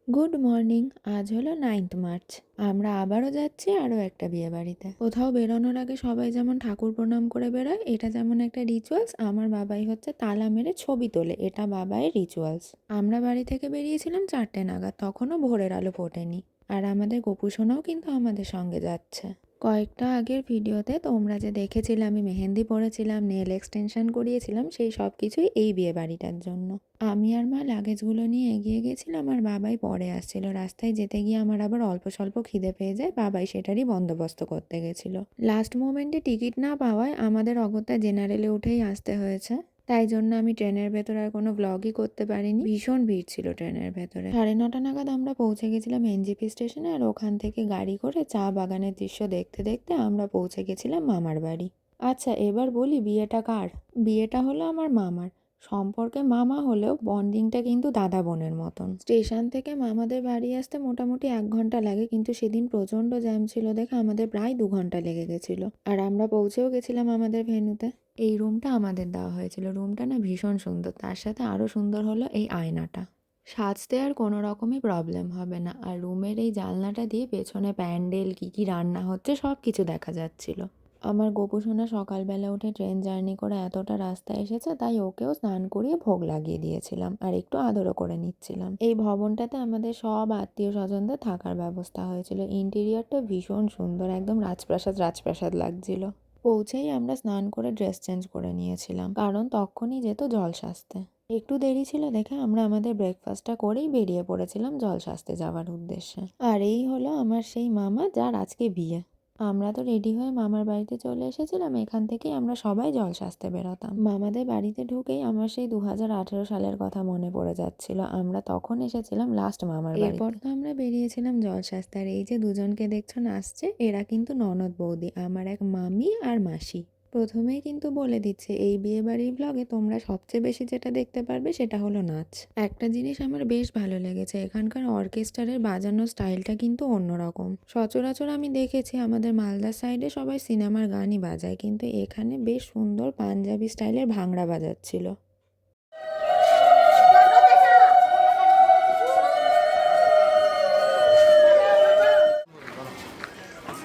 Good morning. আজ হলো 9th March. আমরা আবারও যাচ্ছি আরও একটা বিয়ে বাড়িতে। কোথাও বেরোনোর আগে সবাই যেমন ঠাকুর প্রণাম করে বেরোয়, এটা যেমন একটা রিচুয়ালস, আমার বাবাই হচ্ছে তালা মেরে ছবি তোলে, এটা বাবাই রিচুয়ালস। আমরা বাড়ি থেকে বেরিয়েছিলাম 4টে নাগাদ, তখনও ভোরের আলো ফোটেনি। আর আমাদের গোপু সোনাও কিন্তু আমাদের সঙ্গে যাচ্ছে। কয়েকটা আগের ভিডিওতে তোমরা যে দেখেছিলে আমি মেহেন্দি পরেছিলাম, নেল এক্সটেনশন করিয়েছিলাম, সেই সব কিছুই এই বিয়ে বাড়িটার জন্য। আমি আর মা লাগেজগুলো নিয়ে এগিয়ে গেছিলাম আর বাবাই পরে আসছিল। রাস্তায় যেতে গিয়ে আমার আবার অল্প স্বল্প খিদে পেয়ে যায়, বাবাই সেটারই বন্দোবস্ত করতে গেছিল। লাস্ট মোমেন্টে টিকিট না পাওয়ায় আমাদের অগত্যা জেনারেলে উঠেই আসতে হয়েছে। তাই জন্য আমি ট্রেনের ভেতরে আর কোনো ব্লগই করতে পারিনি। ভীষণ ভিড় ছিল ট্রেনের ভেতরে। 9:30 নাগাদ আমরা পৌঁছে গেছিলাম এনজেপি স্টেশনে, আর ওখান থেকে গাড়ি করে চা বাগানের দৃশ্য দেখতে দেখতে আমরা পৌঁছে গেছিলাম মামার বাড়ি। আচ্ছা, এবার বলি বিয়েটা কার? বিয়েটা হলো আমার মামার। সম্পর্কে মামা হলেও বন্ডিংটা কিন্তু দাদা বোনের মতন। স্টেশন থেকে মামাদের বাড়ি আসতে মোটামুটি 1 ঘন্টা লাগে, কিন্তু সেদিন প্রচণ্ড জ্যাম ছিল দেখে আমাদের প্রায় 2 ঘন্টা লেগে গেছিল। আর আমরা পৌঁছেও গেছিলাম আমাদের ভেন্যুতে। এই রুমটা আমাদের দেওয়া হয়েছিল। রুমটা না ভীষণ সুন্দর, তার সাথে আরও সুন্দর হলো এই আয়নাটা। সাজতে আর কোনো রকমই প্রবলেম হবে না। আর রুমের এই জানলাটা দিয়ে পেছনে প্যান্ডেল, কী কী রান্না হচ্ছে সব কিছু দেখা যাচ্ছিল। আমার গোপু সোনা সকালবেলা উঠে ট্রেন জার্নি করে এতটা রাস্তা এসেছে, তাই ওকেও স্নান করিয়ে ভোগ লাগিয়ে দিয়েছিলাম আর একটু আদরও করে নিচ্ছিলাম। এই ভবনটাতে আমাদের সব আত্মীয় স্বজনদের থাকার ব্যবস্থা হয়েছিল। ইন্টেরিয়রটা ভীষণ সুন্দর, একদম রাজপ্রাসাদ রাজপ্রাসাদ লাগছিল। পৌঁছেই আমরা স্নান করে ড্রেস চেঞ্জ করে নিয়েছিলাম, কারণ তখনই যেত জল সাজতে। একটু দেরি ছিল দেখে আমরা আমাদের ব্রেকফাস্টটা করেই বেরিয়ে পড়েছিলাম জল সাজতে যাওয়ার উদ্দেশ্যে। আর এই হলো আমার সেই মামা, যার আজকে বিয়ে। আমরা তো রেডি হয়ে মামার বাড়িতে চলে এসেছিলাম। এখান থেকেই আমরা সবাই জল সাজতে বেরোতাম। মামাদের বাড়িতে ঢুকেই আমার সেই 2018 সালের কথা মনে পড়ে যাচ্ছিল। আমরা তখন এসেছিলাম লাস্ট মামার বাড়িতে। এরপর তো আমরা বেরিয়েছিলাম জল সাজতে। আর এই যে দুজনকে দেখছো নাচছে, এরা কিন্তু ননদ বৌদি, আমার এক মামি আর মাসি। প্রথমেই কিন্তু বলে দিচ্ছে, এই বিয়েবাড়ির ব্লগে তোমরা সবচেয়ে বেশি যেটা দেখতে পারবে সেটা হলো নাচ। একটা জিনিস আমার বেশ ভালো লেগেছে, এখানকার অর্কেস্ট্রারের বাজানোর স্টাইলটা কিন্তু অন্যরকম। সচরাচর আমি দেখেছি আমাদের মালদার সাইডে সবাই সিনেমার গানই বাজায়, কিন্তু এখানে বেশ সুন্দর পাঞ্জাবি স্টাইলের ভাংড়া বাজাচ্ছিল।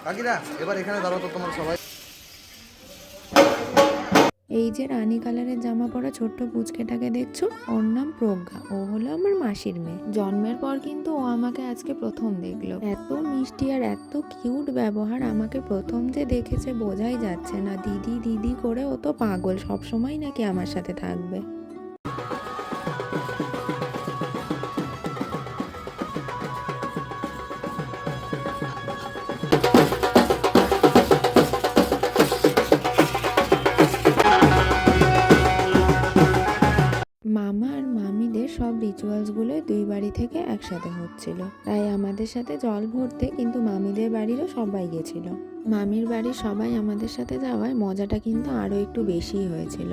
কাকিরা এবার এখানে দাঁড়াও তো তোমরা সবাই। এই যে রানী কালারের জামা পরা ছোট্ট পুচকেটাকে দেখছো, ওর নাম প্রজ্ঞা। ও হলো আমার মাসির মেয়ে। জন্মের পর কিন্তু ও আমাকে আজকে প্রথম দেখলো। এত মিষ্টি আর এত কিউট ব্যবহার, আমাকে প্রথম যে দেখেছে বোঝাই যাচ্ছে না। দিদি দিদি করে ও তো পাগল, সবসময় নাকি আমার সাথে থাকবে। মামা আর মামিদের সব রিচুয়ালসগুলোই দুই বাড়ি থেকে একসাথে হচ্ছিল, তাই আমাদের সাথে জল ভরতে কিন্তু মামিদের বাড়িরও সবাই গেছিল। মামির বাড়ির সবাই আমাদের সাথে যাওয়ায় মজাটা কিন্তু আরও একটু বেশিই হয়েছিল।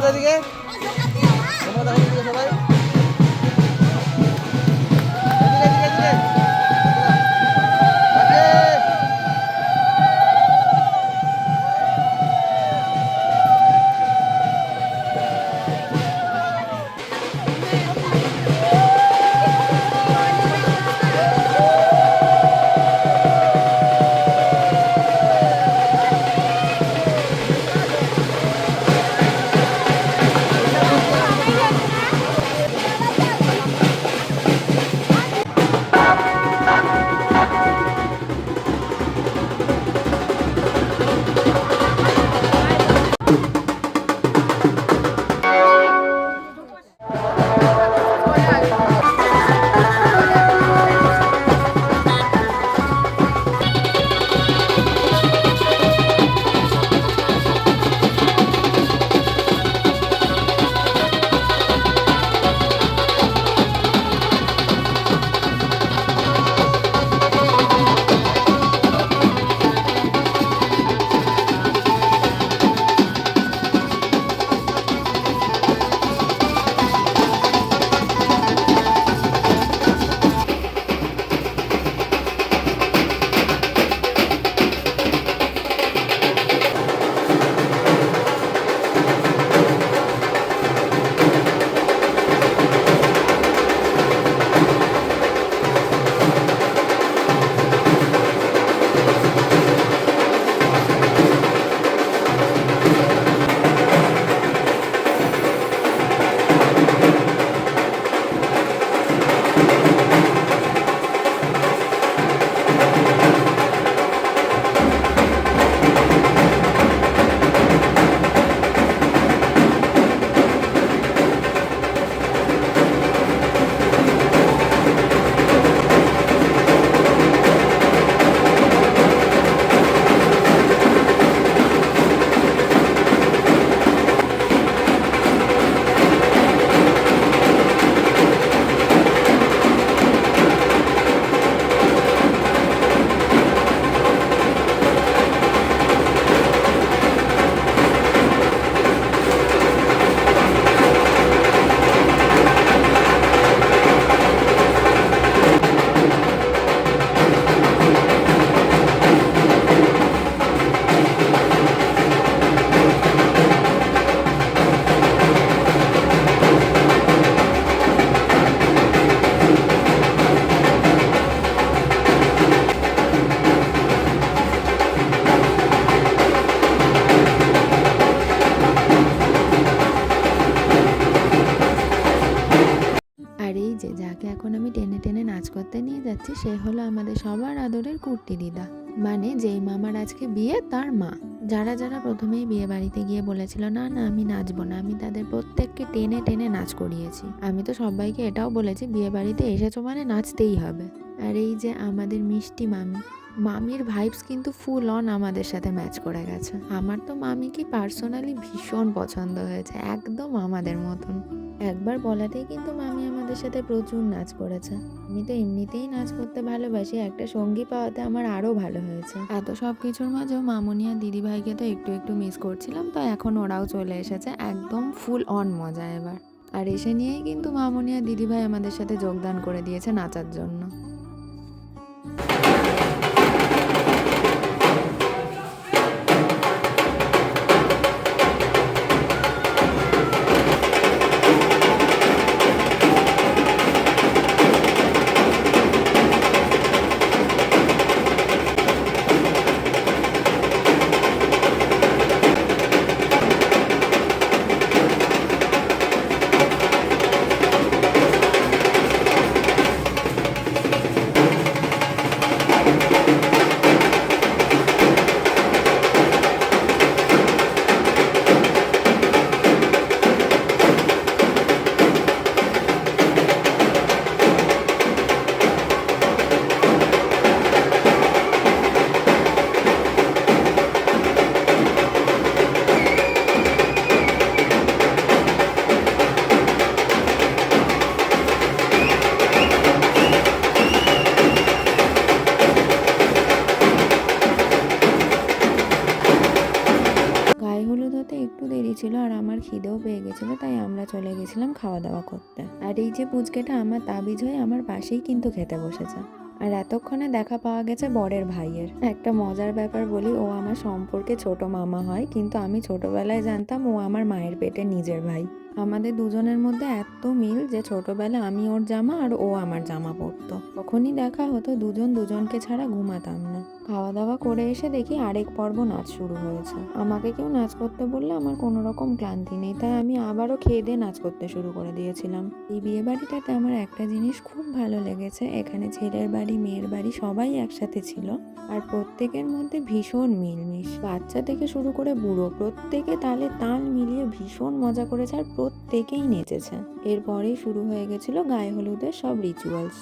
এদিকে, তোমরা দেখো এদিকে সবাই, এদিকে এদিকে এদিকে। আজকে আর এই যে যাকে এখন আমি টেনে টেনে নাচ করতে নিয়ে যাচ্ছি সে হলো আমাদের সবার আদরের কুর্তি দিদা, মানে যেই মামার আজকে বিয়ে তার মা। যারা যারা প্রথমেই বিয়ে বাড়িতে গিয়ে বলেছিল না না আমি নাচবো না, আমি তাদের প্রত্যেককে টেনে টেনে নাচ করিয়েছি। আমি তো সবাইকে এটাও বলেছি বিয়ে বাড়িতে এসেছো মানে নাচতেই হবে। আর এই যে আমাদের মিষ্টি মামি, মামির ভাইবস কিন্তু ফুল অন আমাদের সাথে ম্যাচ করে গেছে। আমার তো মামিকে পার্সোনালি ভীষণ পছন্দ হয়েছে, একদম আমাদের মতন। একবার বলাতেই কিন্তু মামি আমাদের সাথে প্রচুর নাচ করেছে। আমি তো এমনিতেই নাচ করতে ভালোবাসি, একটা সঙ্গী পাওয়াতে আমার আরও ভালো হয়েছে। এত সব কিছুর মাঝেও মামুনি আর দিদিভাইকে তো একটু একটু মিস করছিলাম, তো এখন ওরাও চলে এসেছে, একদম ফুল অন মজা এবার। আর এসে নিয়েই কিন্তু মামুনি আর দিদিভাই আমাদের সাথে যোগদান করে দিয়েছে নাচার জন্য। খিদেও পেয়ে গেছিলো, তাই আমরা চলে গেছিলাম খাওয়া দাওয়া করতে। আর এই যে পুচকেটা আমার তাবিজ হয়ে আমার পাশেই কিন্তু খেতে বসেছে। আর এতক্ষণে দেখা পাওয়া গেছে বরের ভাইয়ের। একটা মজার ব্যাপার বলি, ও আমার সম্পর্কে ছোট মামা হয়, কিন্তু আমি ছোটবেলায় জানতাম ও আমার মায়ের পেটে নিজের ভাই। আমাদের দুজনের মধ্যে এত মিল যে ছোটবেলায় আমি ওর জামা আর ও আমার জামা পরতো। তখনই দেখা হতো, দুজন দুজনকে ছাড়া ঘুমাতাম না। খাওয়া দাওয়া করে এসে দেখি আরেক পর্ব নাচ শুরু হয়েছে। আমাকে কেউ নাচ করতে বললে আমার কোনো রকম ক্লান্তি নেই, তাই আমি আবারও খেয়ে দিয়ে নাচ করতে শুরু করে দিয়েছিলাম। এই বিয়ে বাড়িটাতে আমার একটা জিনিস খুব ভালো লেগেছে, এখানে ছেলের বাড়ি মেয়ের বাড়ি সবাই একসাথে ছিল। আর প্রত্যেকের মধ্যে ভীষণ মিলমিশ, বাচ্চা থেকে শুরু করে বুড়ো প্রত্যেকে তালে তাল মিলিয়ে ভীষণ মজা করেছে আর প্রত্যেকেই নেচেছে। এরপরেই শুরু হয়ে গেছিল গায়ে হলুদের সব রিচুয়ালস।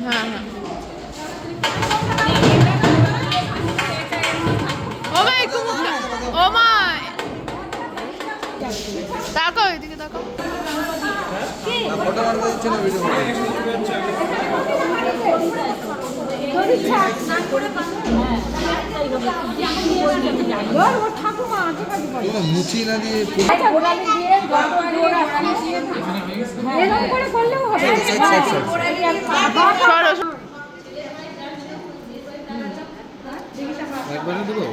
হ্যাঁ হ্যাঁ, ও মাই ও মাই, তাকাও এদিকে তাকাও। ফটো মারতে দিচ্ছে না, ভিডিও মুচি না দিয়ে একবারে দেবো।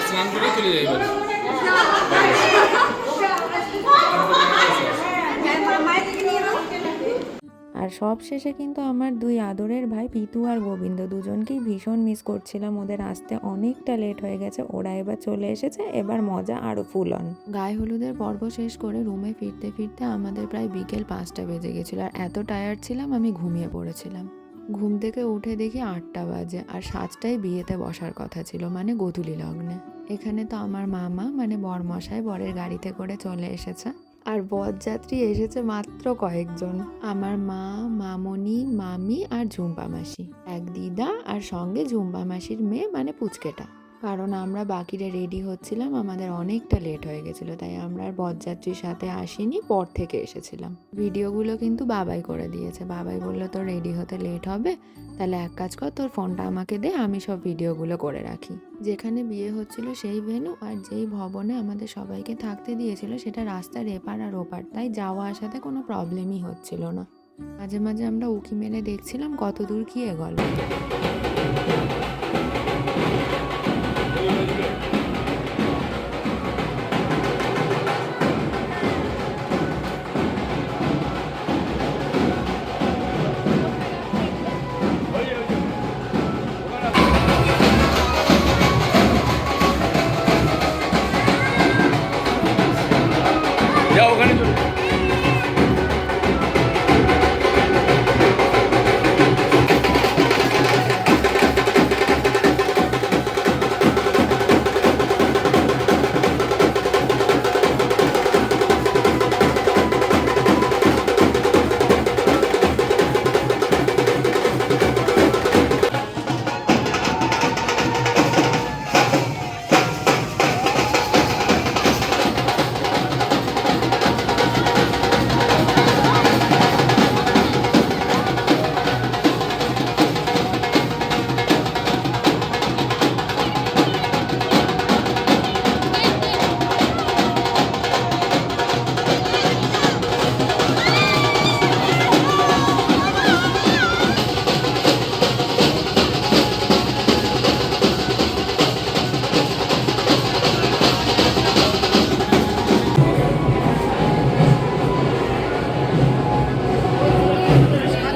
স্নান করে চলে যাই বাড়ি। আর সব শেষে কিন্তু আমার দুই আদরের ভাই পিতু আর গোবিন্দ দুজনকেই ভীষণ মিস করছিলাম। ওদের আসতে অনেকটা লেট হয়ে গেছে, ওরা এবার চলে এসেছে, এবার মজা আরো ফুল অন। গায়ে হলুদের পর্ব শেষ করে রুমে ফিরতে ফিরতে আমাদের প্রায় বিকেল 5টা বেজে গেছিল। আর এত টায়ার্ড ছিলাম আমি ঘুমিয়ে পড়েছিলাম। ঘুম থেকে উঠে দেখি 8টা বাজে, আর 7টায় বিয়েতে বসার কথা ছিল, মানে গোধূলি লগ্নে। এখানে তো আমার মামা মানে বরমশাই বরের গাড়িতে করে চলে এসেছে। আর বরযাত্রী এসেছে মাত্র কয়েকজন, আমার মা, মামনি, মামি আর ঝুম্পা মাসি, এক দিদা আর সঙ্গে ঝুম্পা মাসির মেয়ে মানে পুচকেটা। কারণ আমরা বাকিরা রেডি হচ্ছিলাম, আমাদের অনেকটা লেট হয়ে গেছিলো, তাই আমরা আর বরযাত্রীর সাথে আসিনি, পর থেকে এসেছিলাম। ভিডিওগুলো কিন্তু বাবাই করে দিয়েছে। বাবাই বললো তোর রেডি হতে লেট হবে, তাহলে এক কাজ কর, তোর ফোনটা আমাকে দে, আমি সব ভিডিওগুলো করে রাখি। যেখানে বিয়ে হচ্ছিল সেই ভেন্যু আর যেই ভবনে আমাদের সবাইকে থাকতে দিয়েছিল সেটা রাস্তার এপার আর ওপার, তাই যাওয়া আসাতে কোনো প্রবলেমই হচ্ছিল না। মাঝে মাঝে আমরা উঁকি মেরে দেখছিলাম কত দূর কি এগোলো। যাও ওখানে চলে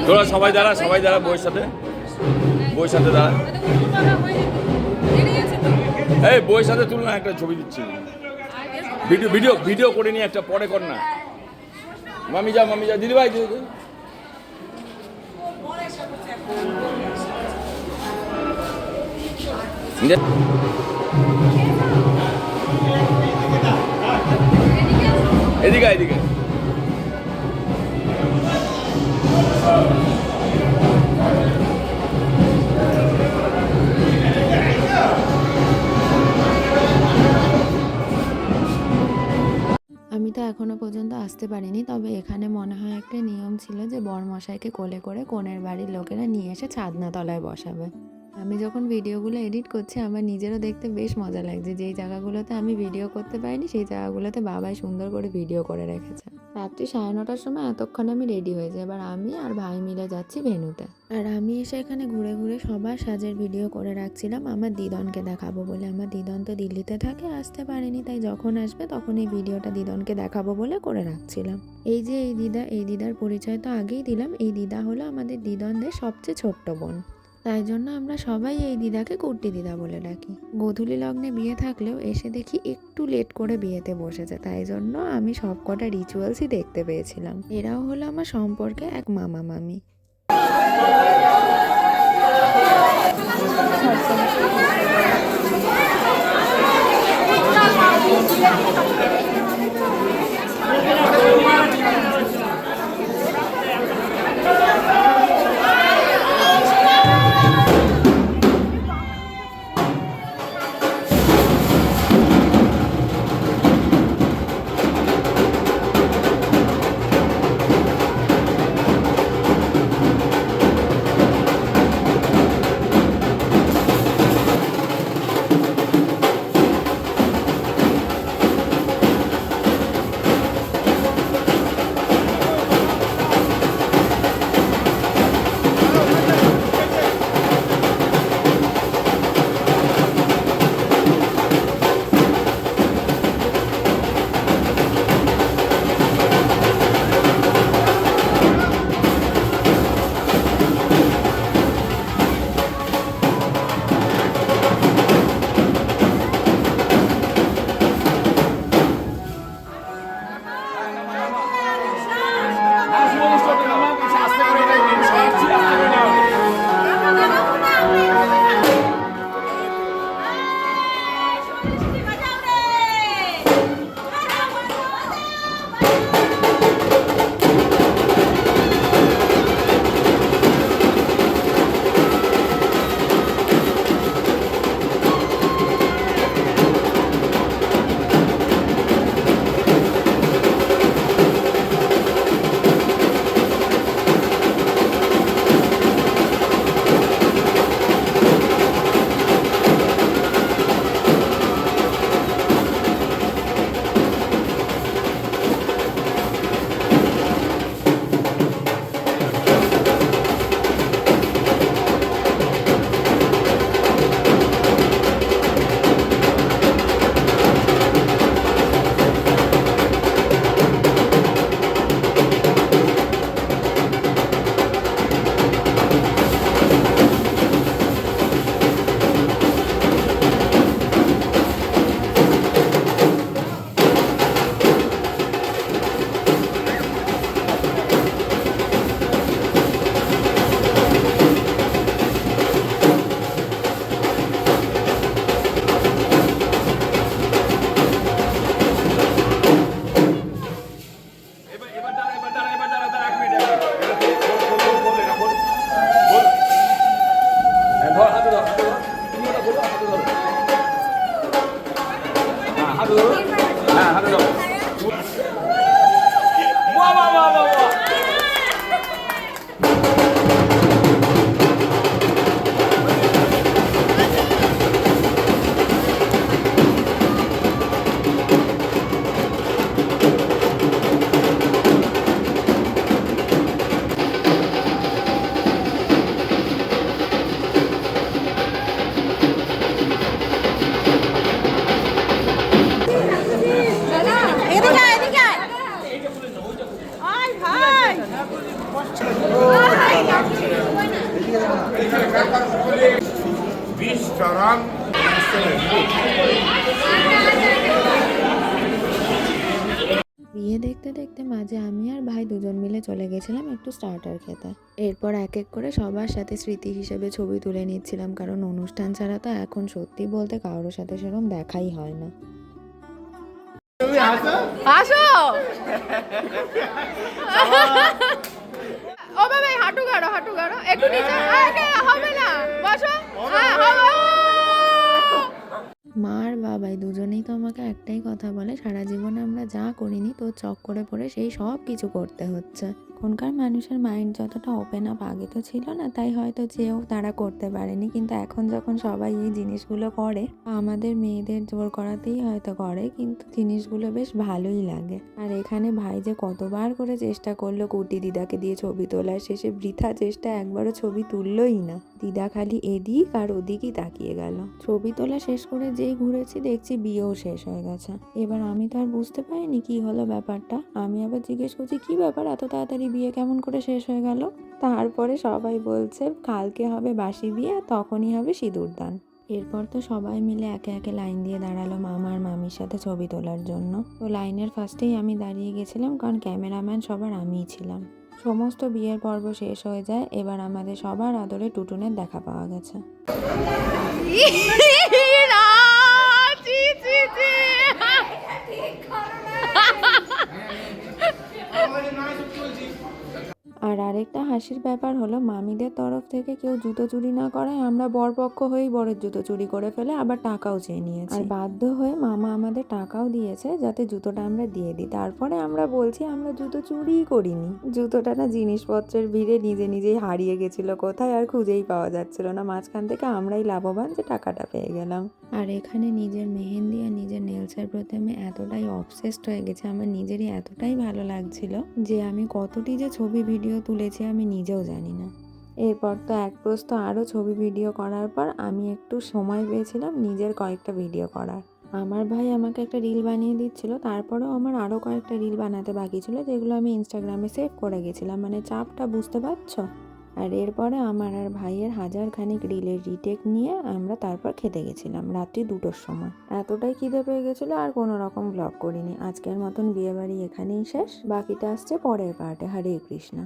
তোরা সবাই দাঁড়া বইয়ের সাথে দাঁড়া। এই বইয়ের সাথে তুলনা একটা ছবি দিচ্ছি, ভিডিও করে নিয়ে একটা পরে কর না। মামি যা দিদি ভাই এদিকে আমি তো এখনো পর্যন্ত আসতে পারিনি, তবে এখানে মনে হয় একটা নিয়ম ছিল যে বরমশাইকে কোলে করে কনের বাড়ির লোকেরা নিয়ে এসে ছাদনা তলায় বসাবে। আমি যখন ভিডিওগুলো এডিট করছি আমার নিজেরও দেখতে বেশ মজা লাগছে, যেই জায়গাগুলোতে আমি ভিডিও করতে পারিনি সেই জায়গাগুলোতে বাবাই সুন্দর করে ভিডিও করে রেখেছে। রাত্রি 9:30টার সময় এতক্ষণ আমি রেডি হয়েছি, এবার আমি আর ভাই মিলে যাচ্ছি ভেন্যুতে। আর আমি এসে এখানে ঘুরে ঘুরে সবার সাজের ভিডিও করে রাখছিলাম আমার দিদনকে দেখাবো বলে। আমার দিদন তো দিল্লিতে থাকে, আসতে পারেনি, তাই যখন আসবে তখন এই ভিডিওটা দিদনকে দেখাবো বলে করে রাখছিলাম। এই যে এই দিদার পরিচয় তো আগেই দিলাম। এই দিদা হলো আমাদের দিদনদের সবচেয়ে ছোট্ট বোন, তাই জন্য আমরা সবাই এই দিদাকে কুট্টি দিদা বলে ডাকি। গোধূলি লগ্নে বিয়ে থাকলেও এসে দেখি একটু লেট করে বিয়েতে বসেছে, তাই জন্য আমি সব কটা রিচুয়ালসই দেখতে পেয়েছিলাম। এরাও হলো আমার সম্পর্কে এক মামা মামি। বিয়ে দেখতে দেখতে মাঝে আমি আর ভাই দুজন মিলে চলে গেছিলাম একটু স্টার্টার খেতে। এরপর এক এক করে সবার সাথে স্মৃতি হিসেবে ছবি তুলে নিচ্ছিলাম, কারণ অনুষ্ঠান ছাড়া তো এখন সত্যি বলতে কারোর সাথে সেরকম দেখাই হয় না। আসো ও বাবা হাঁটু গাড়ো একটু নিচে হবে না বসো হ্যাঁ হবে মা আর বাবাই দুজনেই তো আমাকে একটাই কথা বলে, সারা জীবনে আমরা যা করিনি তোর চক্করে পড়ে সেই সব কিছু করতে হচ্ছে। এখনকার মানুষের মাইন্ড যতটা ওপেন আপ আগে তো ছিল না, তাই হয়তো চেয়েও তারা করতে পারেনি, কিন্তু এখন যখন সবাই এই জিনিসগুলো করে, আমাদের মেয়েদের জোর করাতেই হয়তো করে, কিন্তু জিনিসগুলো বেশ ভালোই লাগে। আর এখানে ভাই যে কতবার করে চেষ্টা করলো কুটি দিদাকে দিয়ে ছবি তোলার, শেষে বৃথা চেষ্টা, একবারও ছবি তুললোই না। দিদা খালি এদিক আর ওদিকই তাকিয়ে গেল। ছবি তোলা শেষ করে যেই ঘুরেছি দেখছি বিয়েও শেষ হয়ে গেছে। এবার আমি তো আর বুঝতে পারিনি কি হলো ব্যাপারটা। আমি আবার জিজ্ঞেস করছি কি ব্যাপার, এত তাড়াতাড়ি বিয়ে কেমন করে শেষ হয়ে গেল? তারপরে সবাই বলছে কালকে হবে বাসি বিয়ে, তখনই হবে সিঁদুরদান। এরপর তো সবাই মিলে একে একে লাইন দিয়ে দাঁড়ালো মামা আর মামির সাথে ছবি তোলার জন্য। তো লাইনের ফার্স্টেই আমি দাঁড়িয়ে গেছিলাম, কারণ ক্যামেরাম্যান সবার আমিই ছিলাম। সমস্ত বিয়ের পর্ব শেষ হয়ে যায়, এবার আমাদের সবার আদরে টুটুনের দেখা পাওয়া গেছে। না, ছি, ছি, ছি। আর আরেকটা হাসির ব্যাপার হলো, মামিদের তরফ থেকে কেউ জুতো চুরি না করায় আমরা বরপক্ষ হয়েই বরের জুতো চুরি করে ফেলে আবার টাকাও চেয়ে নিয়েছি। আর বাধ্য হয়ে মামা আমাদের টাকাও দিয়েছে যাতে জুতোটা আমরা দিয়ে দিই। তারপরে আমরা বলছি আমরা জুতো চুরিই করিনি। জুতোটা না জিনিসপত্রের ভিড়ে নিজে নিজেই হারিয়ে গেছিল কোথায়, আর খুঁজেই পাওয়া যাচ্ছিল না। মাঝখান থেকে আমরাই লাভবান যে টাকাটা পেয়ে গেলাম। আর এখানে নিজের মেহেন্দি আর নিজের নেলসের প্রতি আমি এতটাই অবসেসড হয়ে গেছি, আমার নিজেরই এতটাই ভালো লাগছিল যে আমি কতটি যে ছবি ভিডিও তুলেছি আমি নিজেও জানি না। এরপর তো এক প্রস্ত আরও ছবি ভিডিও করার পর আমি একটু সময় পেয়েছিলাম নিজের কয়েকটা ভিডিও করার। আমার ভাই আমাকে একটা রিল বানিয়ে দিচ্ছিল, তারপরেও আমার আরও কয়েকটা রিল বানাতে বাকি ছিল যেগুলো আমি ইনস্টাগ্রামে সেভ করে গেছিলাম। মানে চাপটা বুঝতে পারছো? আর এরপরে আমার আর ভাইয়ের 1000 খানিক রিলের রিটেক নিয়ে আমরা তারপর খেতে গেছিলাম রাত্রি 2টোর সময়। এতটাই খিদে পেয়ে গেছিলো আর কোনো রকম ব্লগ করিনি। আজকের মতন বিয়েবাড়ি এখানেই শেষ, বাকিটা আসছে পরের পার্টে। হরে কৃষ্ণা।